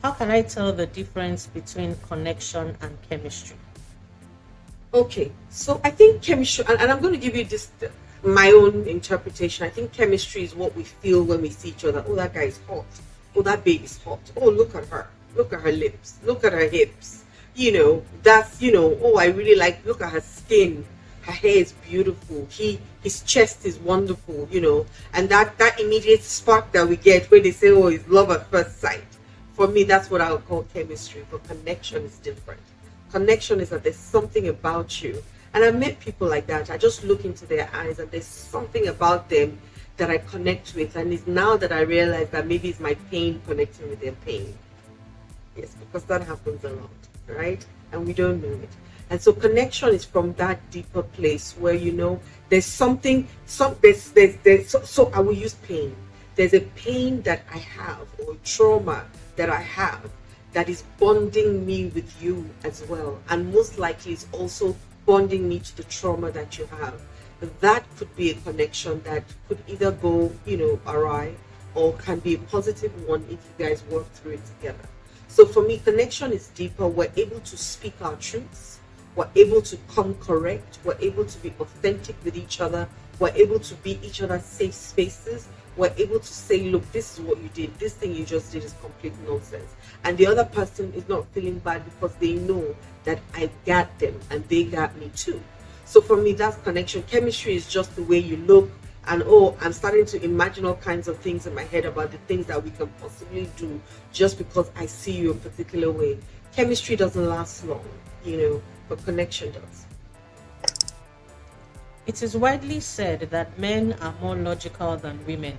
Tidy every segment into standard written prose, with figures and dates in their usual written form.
How can I tell the difference between connection and chemistry? Okay, so I think chemistry, and I'm going to give you this my own interpretation. I think chemistry is what we feel when we see each other. Oh, that guy is hot. Oh, that babe is hot. Oh, look at her. Look at her lips. Look at her hips. That's Oh, I really like. Look at her skin. Her hair is beautiful. His chest is wonderful. And that immediate spark that we get when they say, "Oh, it's love at first sight." For me, that's what I would call chemistry. But connection is different. Connection is that there's something about you. And I've met people like that. I just look into their eyes and there's something about them that I connect with. And it's now that I realize that maybe it's my pain connecting with their pain. Yes, because that happens a lot, right? And we don't know it. And so connection is from that deeper place where there's something, so I will use pain. There's a pain that I have or trauma that I have that is bonding me with you as well. And most likely is also bonding me to the trauma that you have. That could be a connection that could either go, awry, or can be a positive one if you guys work through it together. So for me, connection is deeper. We're able to speak our truths. We're able to come correct. We're able to be authentic with each other. We're able to be each other's safe spaces. We're able to say, look, this is what you did. This thing you just did is complete nonsense. And the other person is not feeling bad because they know that I got them and they got me too. So for me, that's connection. Chemistry is just the way you look. And oh, I'm starting to imagine all kinds of things in my head about the things that we can possibly do just because I see you a particular way. Chemistry doesn't last long, but connection does. It is widely said that men are more logical than women.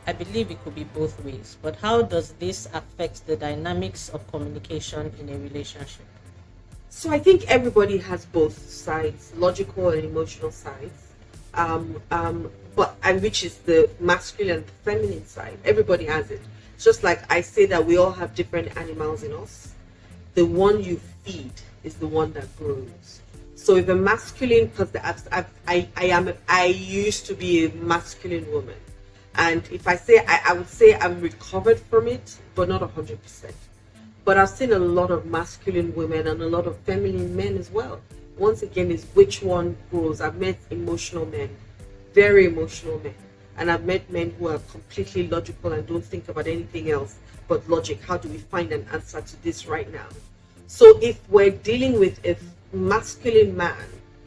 I believe it could be both ways, but how does this affect the dynamics of communication in a relationship? So I think everybody has both sides, logical and emotional sides. But and which is the masculine and the feminine side. Everybody has it. Just like I say that we all have different animals in us. The one you feed is the one that grows. So if a masculine, because I used to be a masculine woman, and if I would say I'm recovered from it, but not 100%. But I've seen a lot of masculine women and a lot of feminine men as well. Once again, is which one grows. I've met emotional men, very emotional men, and I've met men who are completely logical and don't think about anything else but logic. How do we find an answer to this right now? So if we're dealing with a masculine man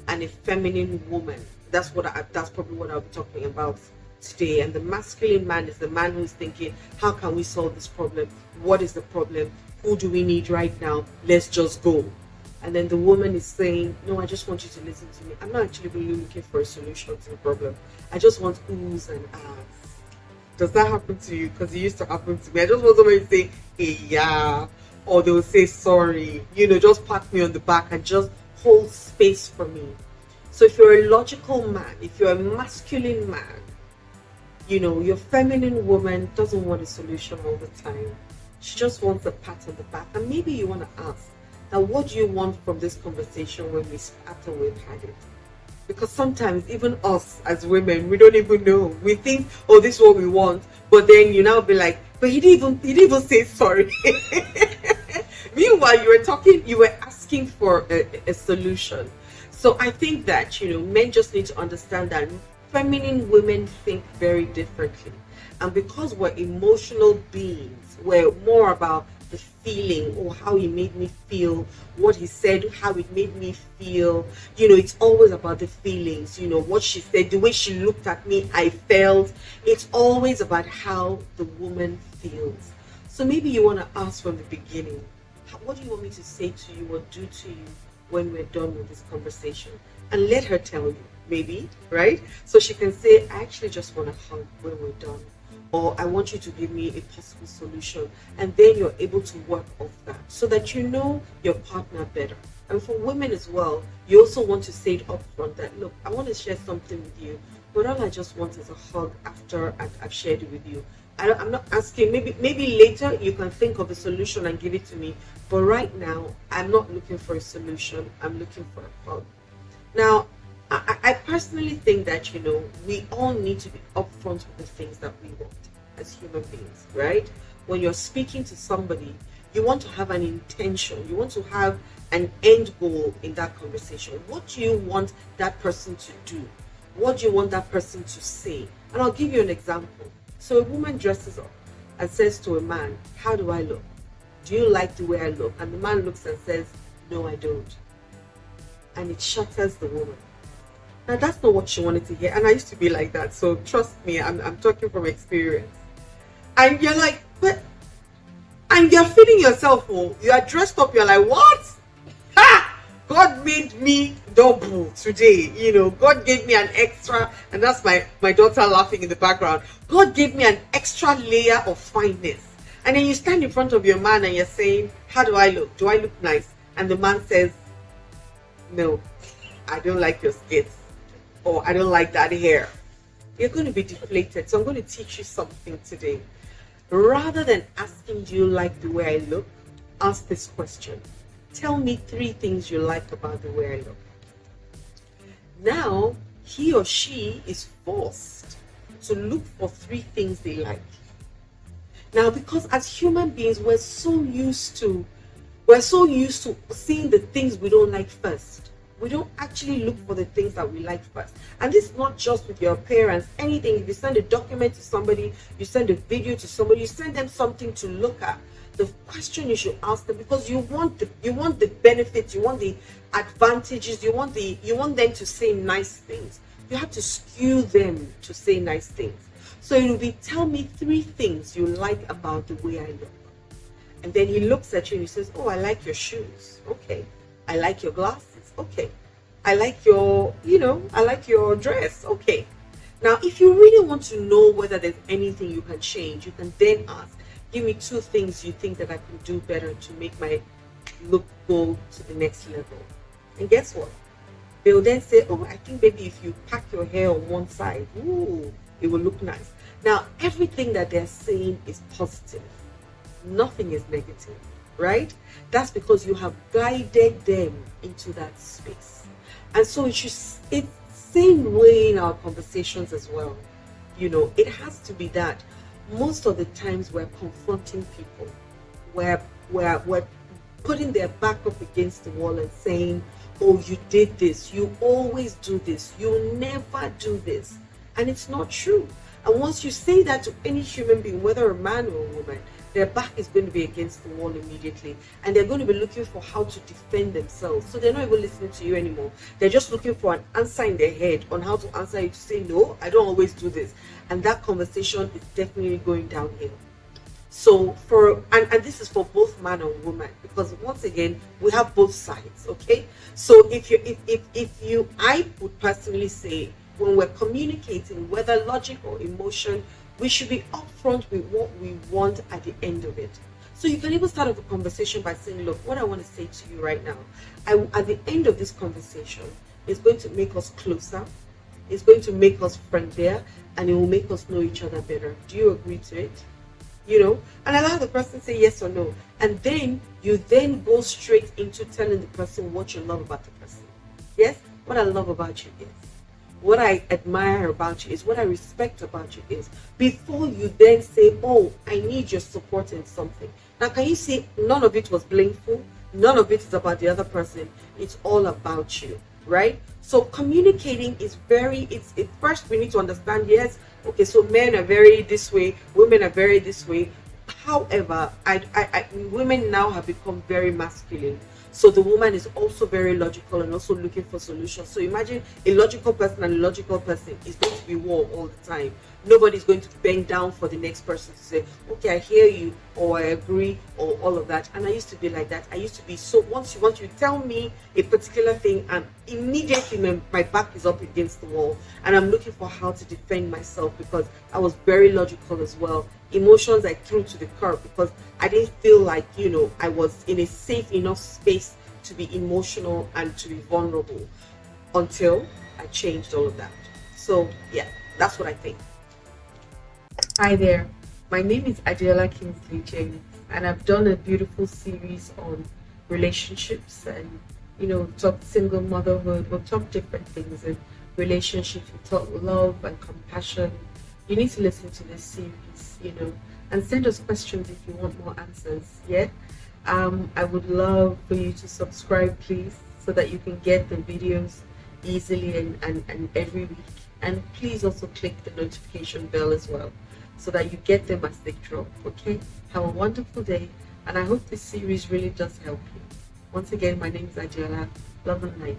and a feminine woman, that's probably what I'll be talking about today. And the masculine man is the man who's thinking, how can we solve this problem? What is the problem? Who do we need right now? Let's just go. And then the woman is saying, no, I just want you to listen to me. I'm not actually really looking for a solution to the problem. I just want oohs and ahs. Does that happen to you? Because it used to happen to me. I just want somebody to say, hey, yeah. Or they'll say, sorry. Just pat me on the back and just hold space for me. So if you're a logical man, if you're a masculine man, your feminine woman doesn't want a solution all the time. She just wants a pat on the back. And maybe you want to ask, now what do you want from this conversation when after we've had it? Because sometimes even us as women, we don't even know. We think, oh, this is what we want. But then you now be like, but he didn't even say sorry. Meanwhile, you were asking for a solution. So I think that, men just need to understand that feminine women think very differently. And because we're emotional beings, we're more about the feeling or how he made me feel, what he said, how it made me feel. It's always about the feelings, what she said, the way she looked at me, I felt. It's always about how the woman feels. So maybe you want to ask from the beginning, what do you want me to say to you or do to you when we're done with this conversation? And let her tell you, maybe, right? So she can say, I actually just want to hug when we're done. Or I want you to give me a possible solution. And then you're able to work off that so that you know your partner better. And for women as well, you also want to say it up front that, look, I want to share something with you, but all I just want is a hug after I've shared it with you. I'm not asking, maybe later you can think of a solution and give it to me. But right now, I'm not looking for a solution. I'm looking for a hug. Now, I personally think that, we all need to be upfront with the things that we want as human beings, right? When you're speaking to somebody, you want to have an intention, you want to have an end goal in that conversation. What do you want that person to do? What do you want that person to say? And I'll give you an example. So a woman dresses up and says to a man, how do I look? Do you like the way I look? And the man looks and says, no, I don't. And it shatters the woman. Now that's not what she wanted to hear. And I used to be like that. So trust me, I'm talking from experience. And you're like, but, and you're feeling yourself, oh, you are dressed up, you're like, what? Ha! God made me double today. You know, God gave me an extra, and that's my daughter laughing in the background. God gave me an extra layer of fineness. And then you stand in front of your man and you're saying, how do I look? Do I look nice? And the man says, no, I don't like your skits, or I don't like that hair. You're going to be deflated. So I'm going to teach you something today. Rather than asking, do you like the way I look? Ask this question. Tell me 3 things you like about the way I look. Now, he or she is forced to look for 3 things they like. Now, because as human beings, we're so used to seeing the things we don't like first. We don't actually look for the things that we like first. And this is not just with your parents. Anything, if you send a document to somebody, you send a video to somebody, you send them something to look at. The question you should ask them, because you want the benefits, you want the advantages, you want them to say nice things. You have to skew them to say nice things. So it will be, tell me 3 things you like about the way I look. And then he looks at you and he says, oh, I like your shoes. Okay. I like your glasses. Okay. I like I like your dress. Okay. Now, if you really want to know whether there's anything you can change, you can then ask, give me 2 things you think that I can do better to make my look go to the next level. And guess what? They'll then say, oh, I think maybe if you pack your hair on one side, ooh, it will look nice. Now, everything that they're saying is positive. Nothing is negative, right? That's because you have guided them into that space. And so it's same way in our conversations as well. You know, it has to be that most of the times we're confronting people, we're putting their back up against the wall and saying, oh, you did this, you always do this, you never do this. And it's not true. And once you say that to any human being, whether a man or a woman, their back is going to be against the wall immediately, and they're going to be looking for how to defend themselves. So they're not even listening to you anymore. They're just looking for an answer in their head on how to answer you, to say, no, I don't always do this. And that conversation is definitely going downhill. So and this is for both man and woman, because once again, we have both sides. Okay. So I would personally say, when we're communicating, whether logic or emotion, we should be upfront with what we want at the end of it. So you can even start off a conversation by saying, look, what I want to say to you right now, at the end of this conversation, is going to make us closer, it's going to make us friendlier, and it will make us know each other better. Do you agree to it? You know, and allow the person to say yes or no. And then you then go straight into telling the person what you love about the person. Yes, what I love about you is, what I admire about you is, what I respect about you is, before you then say, oh, I need your support in something. Now, can you see, none of it was blameful, none of it is about the other person, it's all about you, right? So communicating is first we need to understand, yes, okay, so men are very this way, women are very this way. However, women now have become very masculine. So the woman is also very logical and also looking for solutions. So imagine a logical person and a logical person is going to be war all the time. Nobody's going to bend down for the next person to say, okay, I hear you, or I agree, or all of that. And I used to be like that. I used to be so, once you tell me a particular thing, and immediately my back is up against the wall, and I'm looking for how to defend myself, because I was very logical as well. Emotions I threw to the curb because I didn't feel like, I was in a safe enough space to be emotional and to be vulnerable, until I changed all of that. So yeah, that's what I think. Hi there, my name is Adiola Kingsley James, and I've done a beautiful series on relationships, and we've talked single motherhood, we've talked different things in relationships, we've talked love and compassion. You need to listen to this series, and send us questions if you want more answers, yeah? I would love for you to subscribe, please, so that you can get the videos easily and every week. And please also click the notification bell as well, so that you get them as they drop. Okay? Have a wonderful day, and I hope this series really does help you. Once again, my name is Adiola. Love and light.